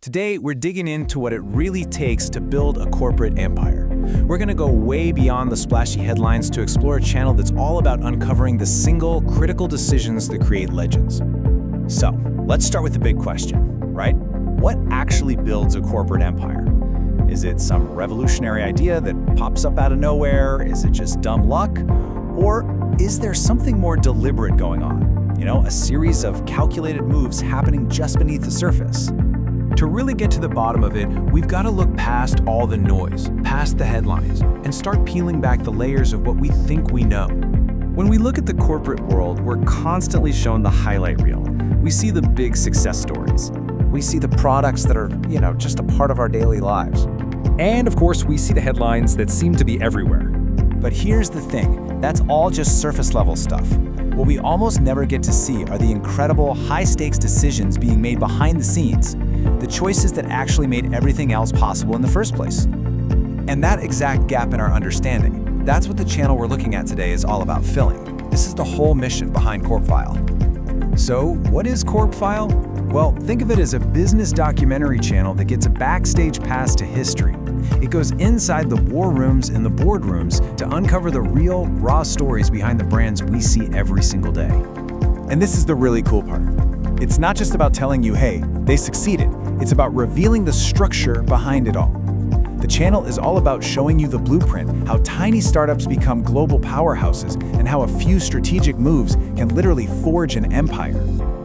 Today, we're digging into what it really takes to build a corporate empire. We're going to go way beyond the splashy headlines to explore a channel that's all about uncovering the single, critical decisions that create legends. So, let's start with the big question, right? What actually builds a corporate empire? Is it some revolutionary idea that pops up out of nowhere? Is it just dumb luck? Or is there something more deliberate going on? You know, a series of calculated moves happening just beneath the surface. To really get to the bottom of it, we've got to look past all the noise, past the headlines, and start peeling back the layers of what we think we know. When we look at the corporate world, we're constantly shown the highlight reel. We see the big success stories. We see the products that are, just a part of our daily lives. And of course, we see the headlines that seem to be everywhere. But here's the thing, that's all just surface level stuff. What we almost never get to see are the incredible high-stakes decisions being made behind the scenes, the choices that actually made everything else possible in the first place. And that exact gap in our understanding, that's what the channel we're looking at today is all about filling. This is the whole mission behind CorpFile. So, what is CorpFile? Well, think of it as a business documentary channel that gets a backstage pass to history. It goes inside the war rooms and the boardrooms to uncover the real, raw stories behind the brands we see every single day. And this is the really cool part. It's not just about telling you, hey, they succeeded. It's about revealing the structure behind it all. The channel is all about showing you the blueprint, how tiny startups become global powerhouses, and how a few strategic moves can literally forge an empire.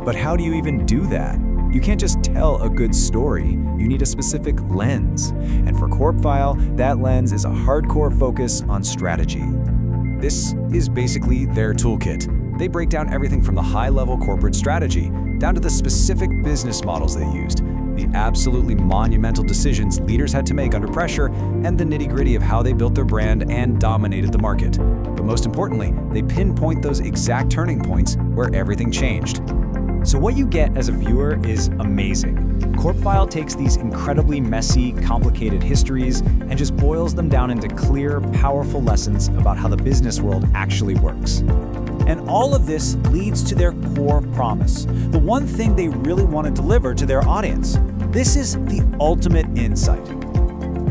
But how do you even do that? You can't just tell a good story, you need a specific lens. And for CorpFile, that lens is a hardcore focus on strategy. This is basically their toolkit. They break down everything from the high-level corporate strategy down to the specific business models they used, the absolutely monumental decisions leaders had to make under pressure, and the nitty-gritty of how they built their brand and dominated the market. But most importantly, they pinpoint those exact turning points where everything changed. So what you get as a viewer is amazing. CorpFile takes these incredibly messy, complicated histories and just boils them down into clear, powerful lessons about how the business world actually works. And all of this leads to their core promise, the one thing they really want to deliver to their audience. This is the ultimate insight.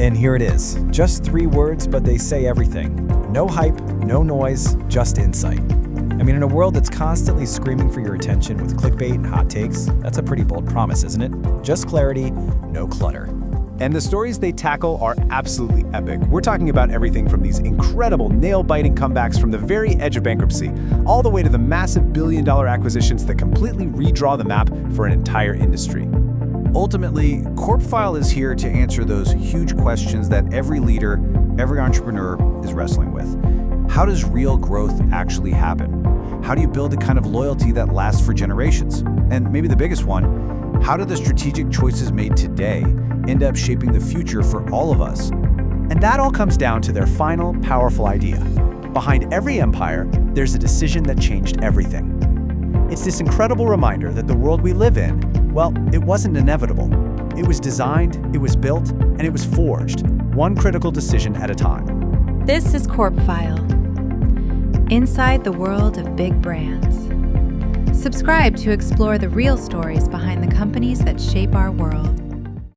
And here it is, just 3 words, but they say everything. No hype, no noise, just insight. I mean, in a world that's constantly screaming for your attention with clickbait and hot takes, that's a pretty bold promise, isn't it? Just clarity, no clutter. And the stories they tackle are absolutely epic. We're talking about everything from these incredible nail-biting comebacks from the very edge of bankruptcy, all the way to the massive billion-dollar acquisitions that completely redraw the map for an entire industry. Ultimately, CorpFile is here to answer those huge questions that every leader, every entrepreneur is wrestling with. How does real growth actually happen? How do you build a kind of loyalty that lasts for generations? And maybe the biggest one, how do the strategic choices made today end up shaping the future for all of us? And that all comes down to their final, powerful idea. Behind every empire, there's a decision that changed everything. It's this incredible reminder that the world we live in, well, it wasn't inevitable. It was designed, it was built, and it was forged, one critical decision at a time. This is CorpFile, inside the world of big brands. Subscribe to explore the real stories behind the companies that shape our world.